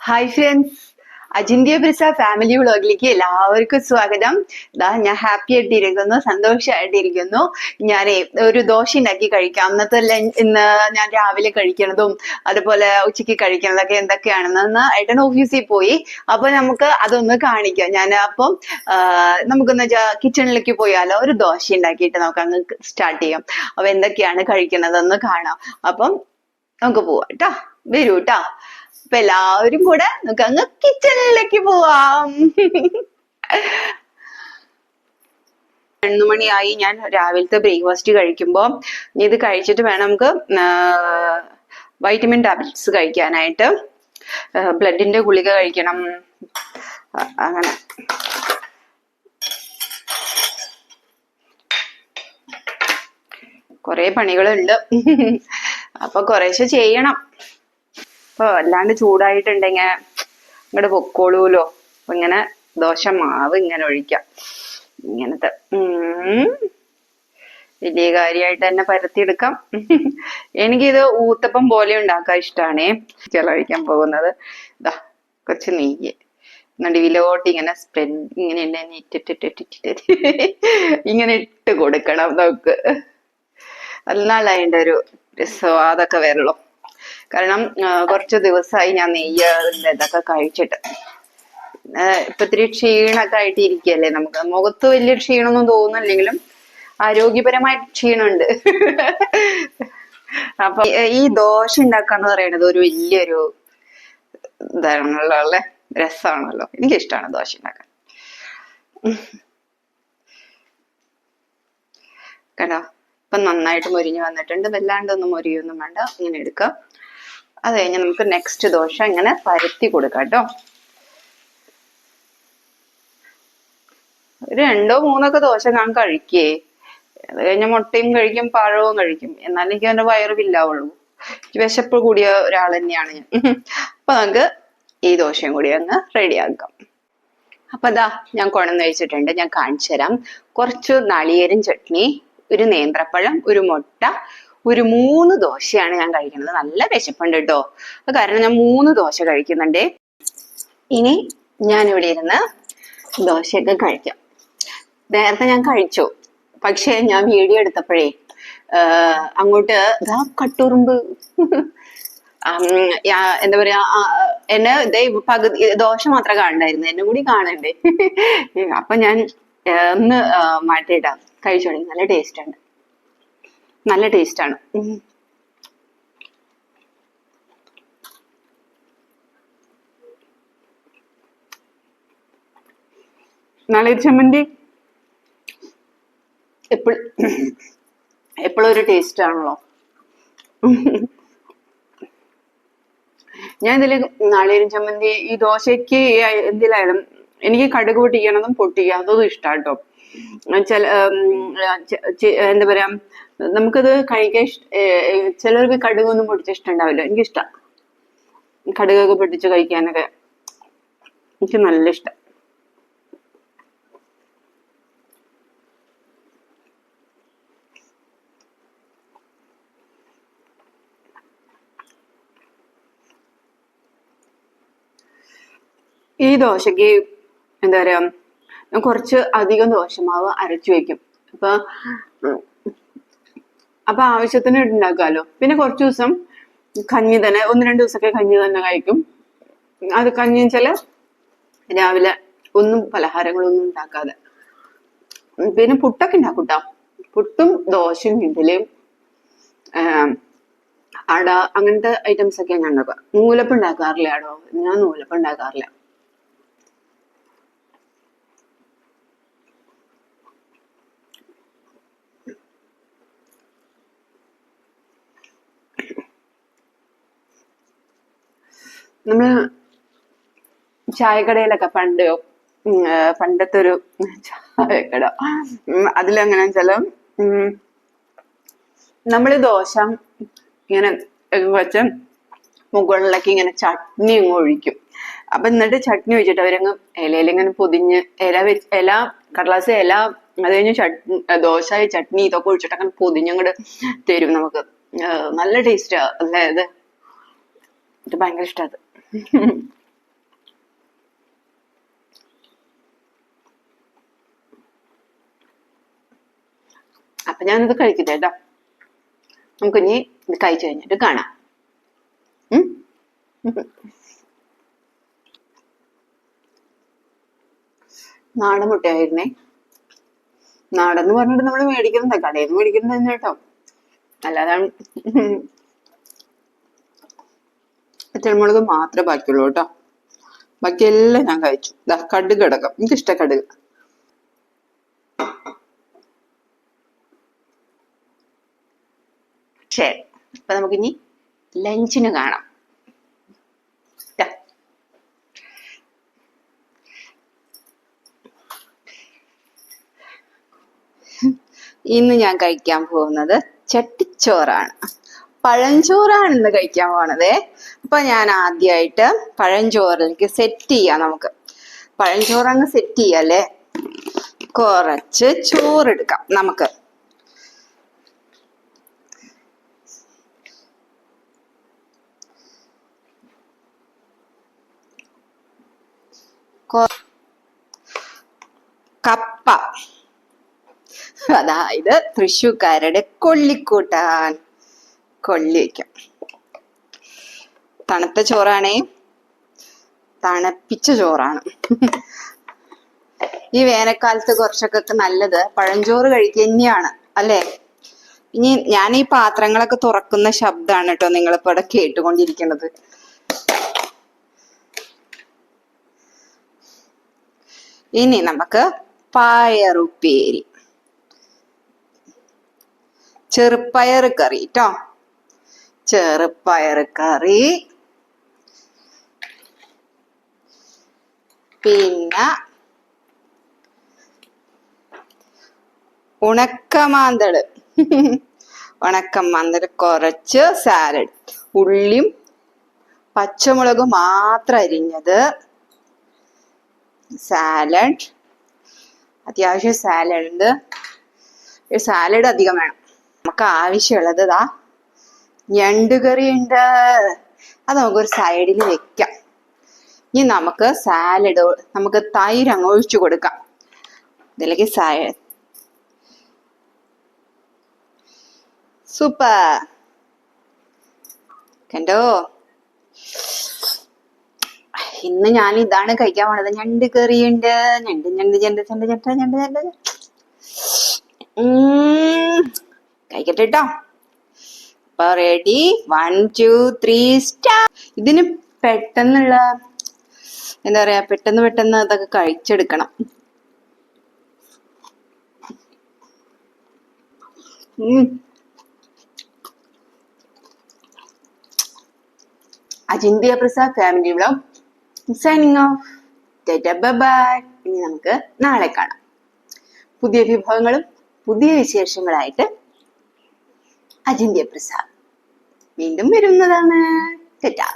Hi friends, അജിന്ത്യ ബ്രിസ family വ്ളോഗിലേക്ക് എല്ലാവർക്കും സ്വാഗതം. ഞാൻ ഹാപ്പി ആയിട്ടിരിക്കുന്നു, സന്തോഷമായിട്ടിരിക്കുന്നു. ഞാനേ ഒരു ദോശ ഉണ്ടാക്കി കഴിക്കാം. ഇന്ന് ഞാൻ രാവിലെ കഴിക്കണതും അതുപോലെ ഉച്ചയ്ക്ക് കഴിക്കണതൊക്കെ എന്തൊക്കെയാണെന്ന് ഏട്ടൻ ഓഫീസിൽ പോയി. അപ്പൊ നമുക്ക് അതൊന്ന് കാണിക്കാം. ഞാൻ അപ്പം നമുക്കൊന്ന് കിച്ചണിലേക്ക് പോയാലോ, ഒരു ദോശ ഉണ്ടാക്കിയിട്ട് നമുക്ക് അങ്ങ് സ്റ്റാർട്ട് ചെയ്യാം. അപ്പൊ എന്തൊക്കെയാണ് കഴിക്കണതെന്ന് കാണാം. അപ്പം നമുക്ക് പോവാം കേട്ടോ, വരൂ കേട്ടോ. അപ്പൊ എല്ലാവരും കൂടെ നമുക്ക് അങ്ങ് കിച്ചണിലേക്ക് പോവാം. 11 മണിയായി. ഞാൻ രാവിലത്തെ ബ്രേക്ക്ഫാസ്റ്റ് കഴിക്കുമ്പോ ഇത് കഴിച്ചിട്ട് വേണം നമുക്ക് വൈറ്റമിൻ ടാബ്ലറ്റ്സ് കഴിക്കാനായിട്ട്. ബ്ലഡിന്റെ ഗുളിക കഴിക്കണം. അങ്ങനെ കൊറേ പണികളുണ്ട്. അപ്പൊ കുറേശ്ശെ ചെയ്യണം. അപ്പൊ അല്ലാണ്ട് ചൂടായിട്ടുണ്ടെങ്കിൽ ഇങ്ങോട്ട് പൊക്കോളൂലോ. അപ്പൊ ഇങ്ങനെ ദോശ മാവ് ഇങ്ങനെ ഒഴിക്കാം. ഇങ്ങനത്തെ വലിയ കാര്യമായിട്ട് തന്നെ പരത്തിയെടുക്കാം. എനിക്കിത് ഊത്തപ്പം പോലെ ഉണ്ടാക്കാൻ ഇഷ്ടമാണേ. ചിലവഴിക്കാൻ പോകുന്നത് ഇതാ കുറച്ച് നെയ്യ് നടുവിലോട്ട് ഇങ്ങനെ സ്പ്രെഡ് ഇങ്ങനെ ഇങ്ങനെ ഇട്ട് കൊടുക്കണം നമുക്ക്. എന്നാലേ അതിൻ്റെ ഒരു സ്വാദൊക്കെ വരുള്ളൂ. കാരണം കുറച്ച് ദിവസമായി ഞാൻ നെയ്യ് ഇതൊക്കെ കഴിച്ചിട്ട് ഇപ്പൊ ഇത്തിരി ക്ഷീണൊക്കെ ആയിട്ട് ഇരിക്കുകയല്ലേ. നമുക്ക് മുഖത്ത് വലിയ ക്ഷീണമൊന്നും തോന്നുന്നില്ലെങ്കിലും ആരോഗ്യപരമായിട്ട് ക്ഷീണമുണ്ട്. അപ്പൊ ഈ ദോശ ഉണ്ടാക്കാന്ന് പറയുന്നത് ഒരു വലിയൊരു ഇതാണല്ലോ അല്ലെ, രസമാണല്ലോ. എനിക്കിഷ്ടമാണ് ദോശ ഉണ്ടാക്കാൻ. കേട്ടോ, ഇപ്പൊ നന്നായിട്ട് മൊരിഞ്ഞ് വന്നിട്ടുണ്ട്. വല്ലാണ്ടൊന്നും മൊരിയൊന്നും വേണ്ട, ഇങ്ങനെ എടുക്കാം. അത് കഴിഞ്ഞ് നമുക്ക് നെക്സ്റ്റ് ദോശ ഇങ്ങനെ പരത്തി കൊടുക്കാം കേട്ടോ. 2-3 ദോശ ഞാൻ കഴിക്കേ. അത് കഴിഞ്ഞ മുട്ടയും കഴിക്കും, പഴവും കഴിക്കും. എന്നാലും എനിക്ക് അതിന്റെ വയറുമില്ലാവുള്ളൂ. വിശപ്പ് കൂടിയ ഒരാൾ തന്നെയാണ് ഞാൻ. അപ്പൊ നമുക്ക് ഈ ദോശയും കൂടി അങ്ങ് റെഡിയാക്കാം. അപ്പൊ അതാ ഞാൻ കൊണ്ടുവന്ന് വെച്ചിട്ടുണ്ട്, ഞാൻ കാണിച്ചു തരാം. കുറച്ച് നാളികേരം ചട്നി, ഒരു നേന്ത്രപ്പഴം, ഒരു മുട്ട, ഒരു 3 ദോശയാണ് ഞാൻ കഴിക്കുന്നത്. നല്ല വിശപ്പുണ്ട് കേട്ടോ. കാരണം ഞാൻ 3 ദോശ കഴിക്കുന്നുണ്ട്. ഇനി ഞാനിവിടെ ഇരുന്ന് ദോശയൊക്കെ കഴിക്കാം. നേരത്തെ ഞാൻ കഴിച്ചു, പക്ഷെ ഞാൻ വീഡിയോ എടുത്തപ്പോഴേ അങ്ങോട്ട് ഇതാ കട്ടുറുമ്പ് എന്താ പറയാ, എന്നെ പകുതി ദോശ മാത്രം കാണണ്ടായിരുന്നു, എന്നെ കൂടി കാണണ്ടേ. അപ്പൊ ഞാൻ ഒന്ന് മാറ്റിയിടാം. കഴിച്ചോളി, നല്ല ടേസ്റ്റ് ഉണ്ട്, നല്ല ടേസ്റ്റ് ആണ്. നാളെ ചമ്മന്തി എപ്പോഴും ഒരു ടേസ്റ്റ് ആണല്ലോ. ഞാൻ ഇതില് നാളികേരം ചമ്മന്തി ഈ ദോശയ്ക്ക് എന്തിലായാലും എനിക്ക് കടുക് പൊട്ടിക്കണതും പൊട്ടിക്കാത്തതും ഇഷ്ടാട്ടോ. ചില എന്താ പറയാ, നമുക്കത് കഴിക്കാൻ ചിലർക്ക് കടുകൊന്നും പൊട്ടിച്ച ഇഷ്ടമുണ്ടാവില്ല. എനിക്കിഷ്ടം കടുകൊക്കെ പൊട്ടിച്ച് കഴിക്കാനൊക്കെ, എനിക്ക് നല്ല ഇഷ്ടം. ഈ ദോശക്ക് എന്താ പറയാ, കുറച്ച് അധികം ദോശമാവ് അരച്ചു വെക്കും. അപ്പൊ ആവശ്യത്തിന് ഉണ്ടാക്കാമല്ലോ. പിന്നെ കുറച്ചു ദിവസം കഞ്ഞി തന്നെ, 1-2 ദിവസമൊക്കെ കഞ്ഞി തന്നെ കഴിക്കും. അത് കഞ്ഞി വെച്ചാൽ രാവിലെ ഒന്നും പലഹാരങ്ങളൊന്നും ഉണ്ടാക്കാതെ. പിന്നെ പുട്ടൊക്കെ ഉണ്ടാക്കൂട്ടോ. പുട്ടും ദോശയും ഇഡ്ഡലിയും അട അങ്ങനത്തെ ഐറ്റംസ് ഒക്കെ ഞാൻ ഉണ്ടാക്കുക. നൂലപ്പം ഉണ്ടാക്കാറില്ല കേട്ടോ, ഞാൻ നൂലപ്പം ഉണ്ടാക്കാറില്ല. നമ്മള് ചായക്കടയിലൊക്കെ പണ്ടത്തെ ഒരു ചായക്കട, അതിലെങ്ങനെ വെച്ചാല് നമ്മള് ദോശ ഇങ്ങനെ വെച്ച് മുകളിലേക്ക് ഇങ്ങനെ ചട്നി അങ്ങ് ഒഴിക്കും. അപ്പൊ എന്നിട്ട് ചട്നി ഒഴിച്ചിട്ട് അവരങ്ങ് ഇലയിലിങ്ങനെ പൊതിഞ്ഞ് ഇല കടലാസ് ഇല, അത് കഴിഞ്ഞ് ദോശ ചട്നി ഇതൊക്കെ ഒഴിച്ചിട്ട് അങ്ങനെ പൊതിഞ്ഞങ്ങോട്ട് തരും നമുക്ക്. നല്ല ടേസ്റ്റാ. അതായത് ഇത് ഭയങ്കര ഇഷ്ടം. അപ്പൊ ഞാനിത് കഴിക്കട്ടെ കേട്ടോ. നമുക്കിനി ഇത് കഴിച്ചു കഴിഞ്ഞിട്ട് കാണാം. നാടൻ മുട്ടയായിരുന്നേ. നാടെന്ന് പറഞ്ഞിട്ട് നമ്മൾ മേടിക്കുന്നത് കടയിൽ നിന്ന് മേടിക്കുന്നത് തന്നെ കേട്ടോ, അല്ലാതാണ്. പച്ചമുളക് മാത്രമേ ബാക്കിയുള്ളൂ കേട്ടോ, ബാക്കിയെല്ലാം ഞാൻ കഴിച്ചു. കടുക് അടക്കം, എനിക്കിഷ്ട കടുക്. ശരി, അപ്പൊ നമുക്കിനി ലഞ്ചിന് കാണാം. ഇന്ന് ഞാൻ കഴിക്കാൻ പോകുന്നത് ചട്ടിച്ചോറാണ്. പഴഞ്ചോറാണ് ഇന്ന് കഴിക്കാൻ പോണതേ. അപ്പൊ ഞാൻ ആദ്യമായിട്ട് പഴഞ്ചോറിലേക്ക് സെറ്റ് ചെയ്യാം. നമുക്ക് പഴഞ്ചോറങ്ങ് സെറ്റ് ചെയ്യാല്ലേ. കുറച്ച് ചോറെടുക്കാം നമുക്ക്. കപ്പ, അതായത് തൃശ്ശൂക്കാരുടെ കൊള്ളിക്കൂട്ടാൻ. കൊള്ളി വയ്ക്കാം. തണുത്ത ചോറാണേ, തണുപ്പിച്ച ചോറാണ്. ഈ വേനൽക്കാലത്ത് കുറച്ചൊക്കെ നല്ലത് പഴഞ്ചോറ് കഴിക്കുക തന്നെയാണ് അല്ലേ. ഇനി ഞാൻ ഈ പാത്രങ്ങളൊക്കെ തുറക്കുന്ന ശബ്ദമാണ് കേട്ടോ നിങ്ങളിപ്പോ ഇവിടെ കേട്ടുകൊണ്ടിരിക്കുന്നത്. ഇനി നമുക്ക് പയറുപ്പേരി, ചെറുപ്പയർ കറി ട്ടോ. ചെറുപ്പയർ കറി, പിന്നെ ഉണക്കമാന്തള്. ഉണക്കമാന്തള്, കുറച്ച് സാലഡ്, ഉള്ളിയും പച്ചമുളകും മാത്രം അരിഞ്ഞത്, സാലഡ്, അത്യാവശ്യം സാലഡ് ഉണ്ട്. സാലഡ് അധികം വേണം. നമുക്ക് ആവശ്യമുള്ളത് ഞണ്ടുകറി ഉണ്ട്, അത് നമുക്കൊരു സൈഡിൽ വെക്കാം. ഇനി നമുക്ക് സാലഡ്, നമുക്ക് തൈര് അങ്ങ് ഒഴിച്ചു കൊടുക്കാം ഇതിലേക്ക്. സൂപ്പർ കണ്ടോ. ഇന്ന് ഞാൻ ഇതാണ് കഴിക്കാൻ പോണത്. ഞണ്ട് കറിയുണ്ട്. ഞണ്ട് ഞണ്ട് ഞണ്ട് ഞണ്ട് ഞണ്ട് ഞണ്ട് ഞണ്ട് കഴിക്കട്ടെ കേട്ടോ. അപ്പൊ റെഡി, 1 2 3 സ്റ്റാർട്ട്. ഇതിന് പെട്ടെന്നുള്ള എന്താ പറയാ, പെട്ടെന്ന് അതൊക്കെ കഴിച്ചെടുക്കണം. Ajinthya Prasad family vlog signing off. Bye bye. ഇനി നമുക്ക് നാളെ കാണാം. പുതിയ വിഭവങ്ങളും പുതിയ വിശേഷങ്ങളായിട്ട് അജിന്ത്യ പ്രസാദ് വീണ്ടും വരുന്നതാണ്. ടാറ്റാ.